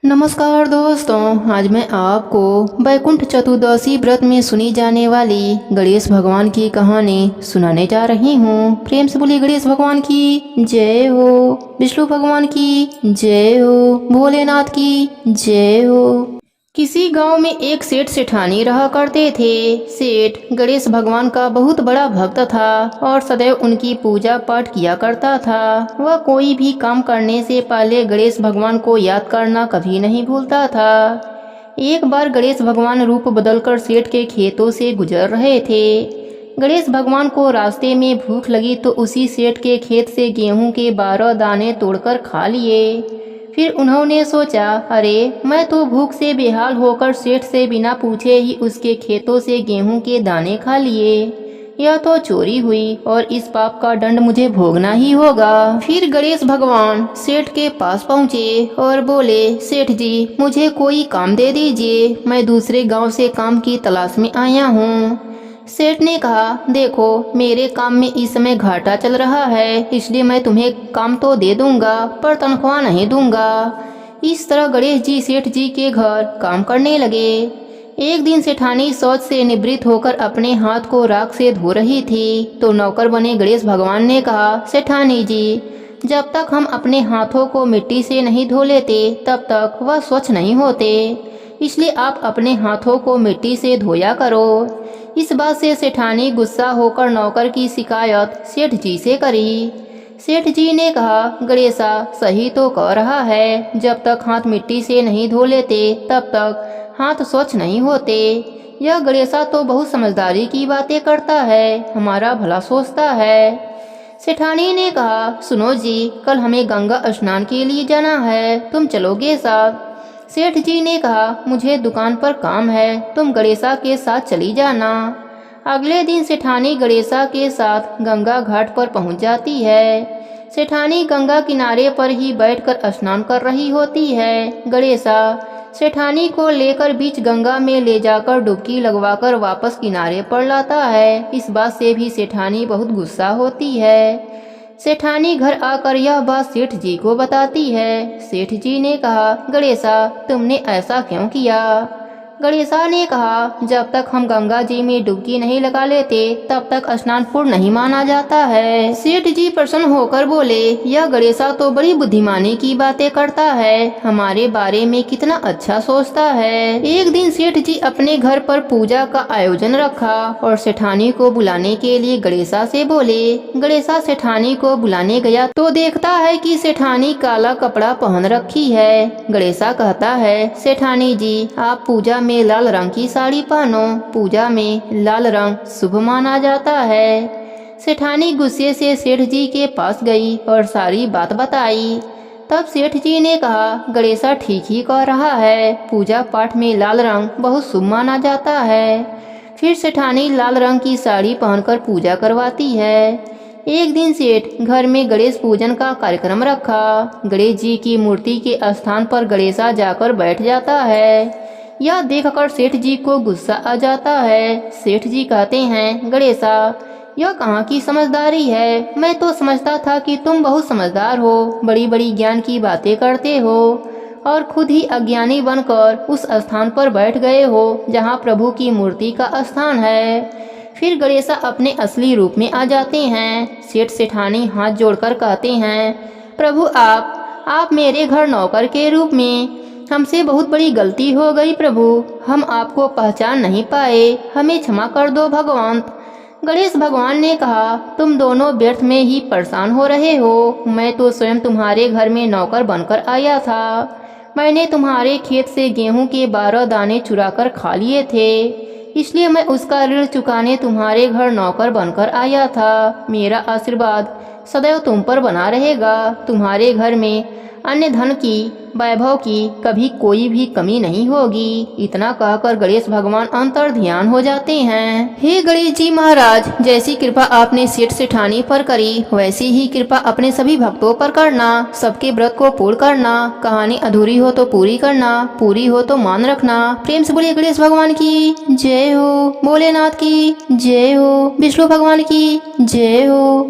नमस्कार दोस्तों, आज मैं आपको वैकुंठ चतुर्दशी व्रत में सुनी जाने वाली गणेश भगवान की कहानी सुनाने जा रही हूँ। प्रेम से बोलिए गणेश भगवान की जय हो, विष्णु भगवान की जय हो, भोलेनाथ की जय हो। किसी गांव में एक सेठ सेठानी रहा करते थे। सेठ गणेश भगवान का बहुत बड़ा भक्त था और सदैव उनकी पूजा पाठ किया करता था। वह कोई भी काम करने से पहले गणेश भगवान को याद करना कभी नहीं भूलता था। एक बार गणेश भगवान रूप बदलकर सेठ के खेतों से गुजर रहे थे। गणेश भगवान को रास्ते में भूख लगी तो उसी सेठ के खेत से गेहूं के 12 दाने तोड़कर खा लिए। फिर उन्होंने सोचा, अरे मैं तो भूख से बेहाल होकर सेठ से बिना पूछे ही उसके खेतों से गेहूं के दाने खा लिए। यह तो चोरी हुई और इस पाप का दंड मुझे भोगना ही होगा। फिर गणेश भगवान सेठ के पास पहुँचे और बोले, सेठ जी मुझे कोई काम दे दीजिए, मैं दूसरे गांव से काम की तलाश में आया हूँ। सेठ ने कहा, देखो मेरे काम में इस समय घाटा चल रहा है, इसलिए मैं तुम्हें काम तो दे दूंगा पर तनख्वाह नहीं दूंगा। इस तरह गणेश जी सेठ जी के घर काम करने लगे। एक दिन सेठानी शौच से निवृत्त होकर अपने हाथ को राख से धो रही थी तो नौकर बने गणेश भगवान ने कहा, सेठानी जी जब तक हम अपने हाथों को मिट्टी से नहीं धो लेते तब तक वह स्वच्छ नहीं होते, इसलिए आप अपने हाथों को मिट्टी से धोया करो। इस बात से सेठानी गुस्सा होकर नौकर की शिकायत सेठ जी से करी। सेठ जी ने कहा, गणेशा सही तो कह रहा है, जब तक हाथ मिट्टी से नहीं धो लेते तब तक हाथ स्वच्छ नहीं होते। यह गणेशा तो बहुत समझदारी की बातें करता है, हमारा भला सोचता है। सेठानी ने कहा, सुनो जी कल हमें गंगा स्नान के लिए जाना है, तुम चलोगे साथ? सेठ जी ने कहा, मुझे दुकान पर काम है, तुम गणेशा के साथ चली जाना। अगले दिन सेठानी गणेशा के साथ गंगा घाट पर पहुंच जाती है। सेठानी गंगा किनारे पर ही बैठकर स्नान कर रही होती है। गणेशा सेठानी को लेकर बीच गंगा में ले जाकर डुबकी लगवाकर वापस किनारे पर लाता है। इस बात से भी सेठानी बहुत गुस्सा होती है। सेठानी घर आकर यह बात सेठ जी को बताती है। सेठ जी ने कहा, गणेशा तुमने ऐसा क्यों किया? गणेशा ने कहा, जब तक हम गंगा जी में डुबकी नहीं लगा लेते तब तक स्नान पूर्ण नहीं माना जाता है। सेठ जी प्रसन्न होकर बोले, यह गणेशा तो बड़ी बुद्धिमानी की बातें करता है, हमारे बारे में कितना अच्छा सोचता है। एक दिन सेठ जी अपने घर पर पूजा का आयोजन रखा और सेठानी को बुलाने के लिए गणेशा से बोले। गणेशा सेठानी को बुलाने गया तो देखता है कि सेठानी काला कपड़ा पहन रखी है। गणेशा कहता है, सेठानी जी आप पूजा में लाल रंग की साड़ी पहनो, पूजा में लाल रंग शुभ माना जाता है। सेठानी गुस्से से सेठ जी के पास गई और सारी बात बताई। तब सेठ जी ने कहा, गणेशा ठीक ही कह रहा है, पूजा पाठ में लाल रंग बहुत शुभ माना जाता है। फिर सेठानी लाल रंग की साड़ी पहनकर पूजा करवाती है। एक दिन सेठ घर में गणेश पूजन का कार्यक्रम रखा। गणेश जी की मूर्ति के स्थान पर गणेशा जाकर बैठ जाता है। यह देखकर सेठ जी को गुस्सा आ जाता है। सेठ जी कहते हैं, गणेशा यह कहाँ की समझदारी है, मैं तो समझता था कि तुम बहुत समझदार हो, बड़ी बड़ी ज्ञान की बातें करते हो और खुद ही अज्ञानी बनकर उस स्थान पर बैठ गए हो जहाँ प्रभु की मूर्ति का स्थान है। फिर गणेशा अपने असली रूप में आ जाते हैं। सेठ सेठानी हाथ जोड़कर कहते हैं, प्रभु आप मेरे घर नौकर के रूप में, हमसे बहुत बड़ी गलती हो गई प्रभु, हम आपको पहचान नहीं पाए, हमें क्षमा कर दो भगवान। गणेश भगवान ने कहा, तुम दोनों व्यर्थ में ही परेशान हो रहे हो, मैं तो स्वयं तुम्हारे घर में नौकर बनकर आया था। मैंने तुम्हारे खेत से गेहूं के 12 दाने चुराकर खा लिए थे, इसलिए मैं उसका ऋण चुकाने तुम्हारे घर नौकर बनकर आया था। मेरा आशीर्वाद सदैव तुम पर बना रहेगा, तुम्हारे घर में अन्य धन की वैभव की कभी कोई भी कमी नहीं होगी। इतना कहकर गणेश भगवान अंतर ध्यान हो जाते हैं। हे गणेश जी महाराज, जैसी कृपा आपने सेठ सेठानी पर करी वैसी ही कृपा अपने सभी भक्तों पर करना, सबके व्रत को पूर्ण करना, कहानी अधूरी हो तो पूरी करना, पूरी हो तो मान रखना। प्रेम से बोलिए गणेश भगवान की जय हो, भोलेनाथ की जय हो, विष्णु भगवान की जय हो।